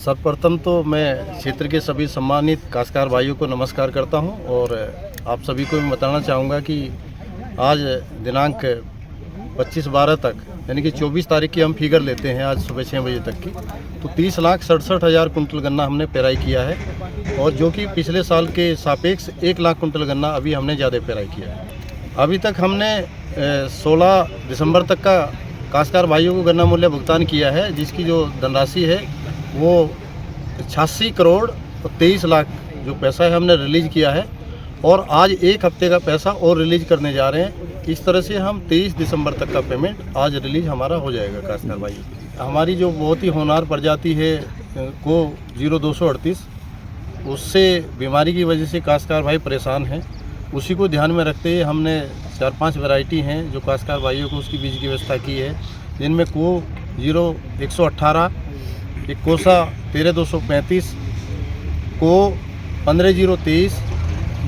सर्वप्रथम तो मैं क्षेत्र के सभी सम्मानित काश्तकार भाइयों को नमस्कार करता हूं और आप सभी को मैं बताना चाहूँगा कि आज दिनांक 25/12 तक यानी कि 24 तारीख की हम फिगर लेते हैं आज सुबह 6 बजे तक की, तो 30,67,000 कुंटल गन्ना हमने पेराई किया है और जो कि पिछले साल के सापेक्ष 1 लाख कुंटल गन्ना अभी हमने ज़्यादा पेराई किया है। अभी तक हमने 16 दिसंबर तक का काश्तकार भाइयों को गन्ना मूल्य भुगतान किया है, जिसकी जो धनराशि है वो 86 करोड़ और 23 लाख जो पैसा है हमने रिलीज़ किया है और आज एक हफ्ते का पैसा और रिलीज़ करने जा रहे हैं। इस तरह से हम 23 दिसंबर तक का पेमेंट आज रिलीज़ हमारा हो जाएगा काश्तकार भाई। हमारी जो बहुत ही होनहार प्रजाति है को 0238, उससे बीमारी की वजह से काश्तकार भाई परेशान हैं। उसी को ध्यान में रखते हुए हमने 4-5 वैरायटी हैं जो काश्तकार भाइयों को उसकी बीज की व्यवस्था की है, जिनमें को 0118, एक कोसा 13235, को 15023,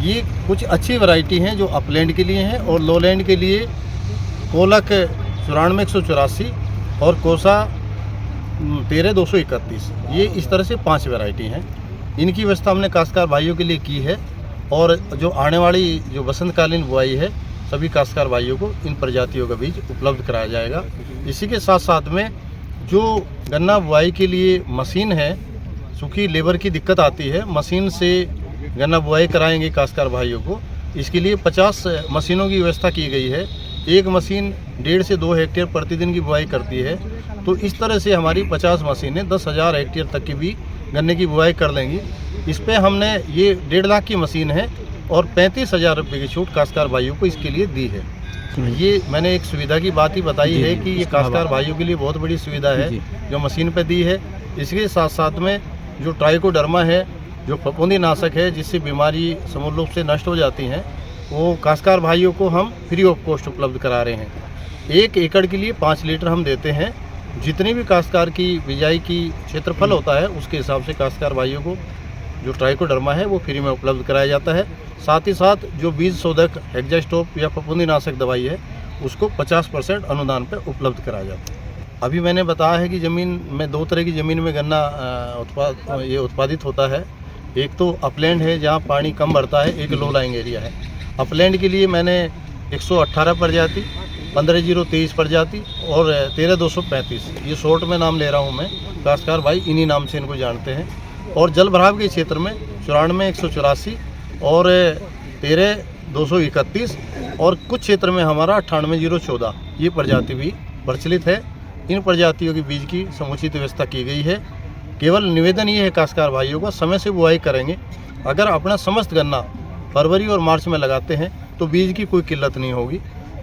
ये कुछ अच्छी वैरायटी हैं जो अपलैंड के लिए हैं और लोलैंड के लिए कोलक 94-184 और कोसा 13231। ये इस तरह से 5 वैरायटी हैं। इनकी व्यवस्था हमने काश्तकार भाइयों के लिए की है और जो आने वाली जो बसंतकालीन बुआई है सभी काश्तकार भाइयों को इन प्रजातियों का बीज उपलब्ध कराया जाएगा। इसी के साथ साथ में जो गन्ना बुआई के लिए मशीन है, चूँकि लेबर की दिक्कत आती है, मशीन से गन्ना बुआई कराएंगे काश्तकार भाइयों को। इसके लिए 50 मशीनों की व्यवस्था की गई है। एक मशीन 1.5 से 2 हेक्टेयर प्रतिदिन की बुआई करती है, तो इस तरह से हमारी 50 मशीनें 10,000 हेक्टेयर तक की भी गन्ने की बुआई कर लेंगी। इस पे हमने ये 1.5 लाख की मशीन है और 35,000 रुपये की छूट काश्तकार भाइयों को इसके लिए दी है। ये मैंने एक सुविधा की बात ही बताई है कि ये काश्तकार भाइयों के लिए बहुत बड़ी सुविधा है जो मशीन पे दी है। इसके साथ साथ में जो ट्राइकोडर्मा है, जो फफूंदी नाशक है जिससे बीमारी समूल रूप से नष्ट हो जाती हैं, वो काश्तकार भाइयों को हम फ्री ऑफ कॉस्ट उपलब्ध करा रहे हैं। 1 एकड़ के लिए 5 लीटर हम देते हैं। जितनी भी काश्तकार की बिजाई की क्षेत्रफल होता है उसके हिसाब से काश्तकार भाइयों को जो ट्राइकोडर्मा है वो फ्री में उपलब्ध कराया जाता है। साथ ही साथ जो बीज शोधक हेक्सास्टॉप या फफूंदी नाशक दवाई है उसको 50% अनुदान पर उपलब्ध कराया जाता है। अभी मैंने बताया है कि ज़मीन में 2 तरह की ज़मीन में गन्ना उत्पादित होता है। एक तो अपलैंड है जहाँ पानी कम भरता है, एक लो लाइंग एरिया है। अपलैंड के लिए मैंने 118 प्रजाति, 15023 प्रजाति और 13235, ये शॉर्ट में नाम ले रहा हूँ मैं, काश्तकार भाई इन्हीं नाम से इनको जानते हैं। और जल भराव के क्षेत्र में 94-184 और 13-231 और कुछ क्षेत्र में हमारा 98-014 ये प्रजाति भी प्रचलित है। इन प्रजातियों की बीज की समुचित व्यवस्था की गई है। केवल निवेदन ये है काश्तकार भाइयों को, समय से बुआई करेंगे। अगर अपना समस्त गन्ना फरवरी और मार्च में लगाते हैं तो बीज की कोई किल्लत नहीं होगी।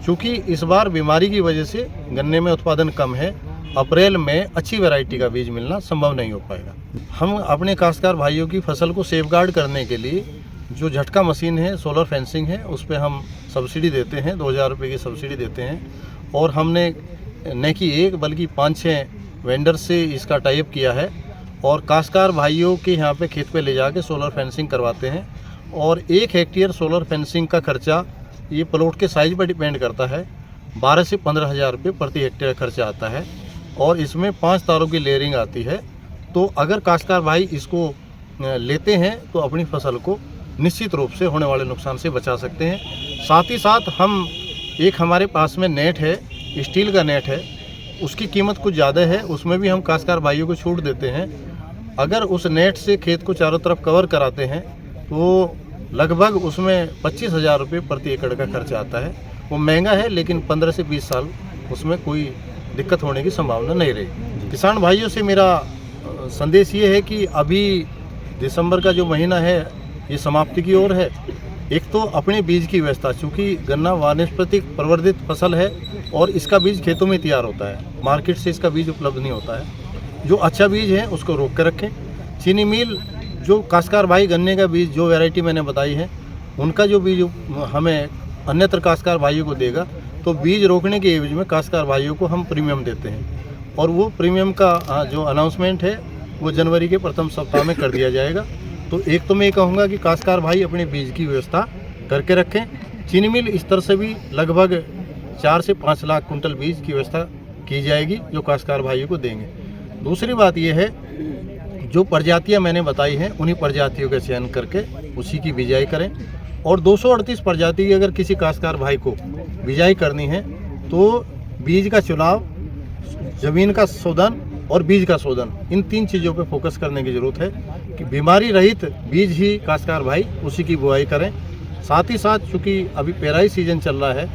चूँकि इस बार बीमारी की वजह से गन्ने में उत्पादन कम है, अप्रैल में अच्छी वैरायटी का बीज मिलना संभव नहीं हो पाएगा। हम अपने काश्तकार भाइयों की फसल को सेफगार्ड करने के लिए जो झटका मशीन है, सोलर फेंसिंग है, उस पर हम सब्सिडी देते हैं, 2,000 रुपये की सब्सिडी देते हैं। और हमने न कि एक बल्कि 5-6 वेंडर से इसका टाइप किया है और काश्तकार भाइयों के यहाँ पे खेत पे ले जाके सोलर फेंसिंग करवाते हैं। और 1 हेक्टेयर सोलर फेंसिंग का खर्चा ये प्लॉट के साइज़ पर डिपेंड करता है, 12 से 15,000 रुपये प्रति हेक्टेयर खर्चा आता है और इसमें 5 तारों की लेयरिंग आती है। तो अगर काश्तकार भाई इसको लेते हैं तो अपनी फसल को निश्चित रूप से होने वाले नुकसान से बचा सकते हैं। साथ ही साथ हम एक हमारे पास में नेट है, स्टील का नेट है, उसकी कीमत कुछ ज़्यादा है, उसमें भी हम काश्तकार भाइयों को छूट देते हैं। अगर उस नेट से खेत को चारों तरफ कवर कराते हैं तो लगभग उसमें 25,000 रुपये प्रति एकड़ का खर्चा आता है। वो महंगा है लेकिन 15 से 20 साल उसमें कोई दिक्कत होने की संभावना नहीं रही। किसान भाइयों से मेरा संदेश ये है कि अभी दिसंबर का जो महीना है ये समाप्ति की ओर है। एक तो अपने बीज की व्यवस्था, चूँकि गन्ना वानस्पतिक प्रवर्धित फसल है और इसका बीज खेतों में तैयार होता है, मार्केट से इसका बीज उपलब्ध नहीं होता है। जो अच्छा बीज है उसको रोक कर रखें। चीनी मिल जो काश्तकार भाई गन्ने का बीज जो वैरायटी मैंने बताई है उनका जो बीज हमें अन्यत्र काश्तकार भाइयों को देगा तो बीज रोकने के एवज में काश्तकार भाइयों को हम प्रीमियम देते हैं और वो प्रीमियम का जो अनाउंसमेंट है वो जनवरी के प्रथम सप्ताह में कर दिया जाएगा। तो एक तो मैं कहूँगा कि काश्तकार भाई अपने बीज की व्यवस्था करके रखें। चीनी मिल इस तरह से भी लगभग 4 से 5 लाख कुंटल बीज की व्यवस्था की जाएगी जो काश्तकार भाइयों को देंगे। दूसरी बात यह है जो प्रजातियां मैंने बताई हैं उन्हीं प्रजातियों का चयन करके उसी की बिजाई करें। और 238 प्रजाति की अगर किसी काश्तकार भाई को बिजाई करनी है तो बीज का चुनाव, ज़मीन का शोधन और बीज का शोधन, इन 3 चीज़ों पे फोकस करने की ज़रूरत है कि बीमारी रहित बीज ही काश्तकार भाई उसी की बुआई करें। साथ ही साथ चूँकि अभी पेराई सीजन चल रहा है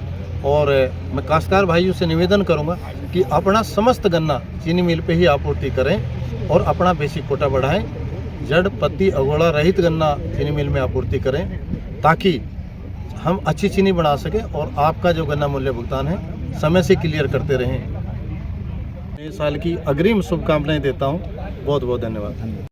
और मैं काश्तकार भाइयों से निवेदन करूंगा कि अपना समस्त गन्ना चीनी मिल पे ही आपूर्ति करें और अपना बेसिक कोटा बढ़ाएं। जड़ पत्ती अगोड़ा रहित गन्ना चीनी मिल में आपूर्ति करें ताकि हम अच्छी चीनी बना सकें और आपका जो गन्ना मूल्य भुगतान है समय से क्लियर करते रहें। नए साल की अग्रिम शुभकामनाएं देता हूं। बहुत बहुत धन्यवाद।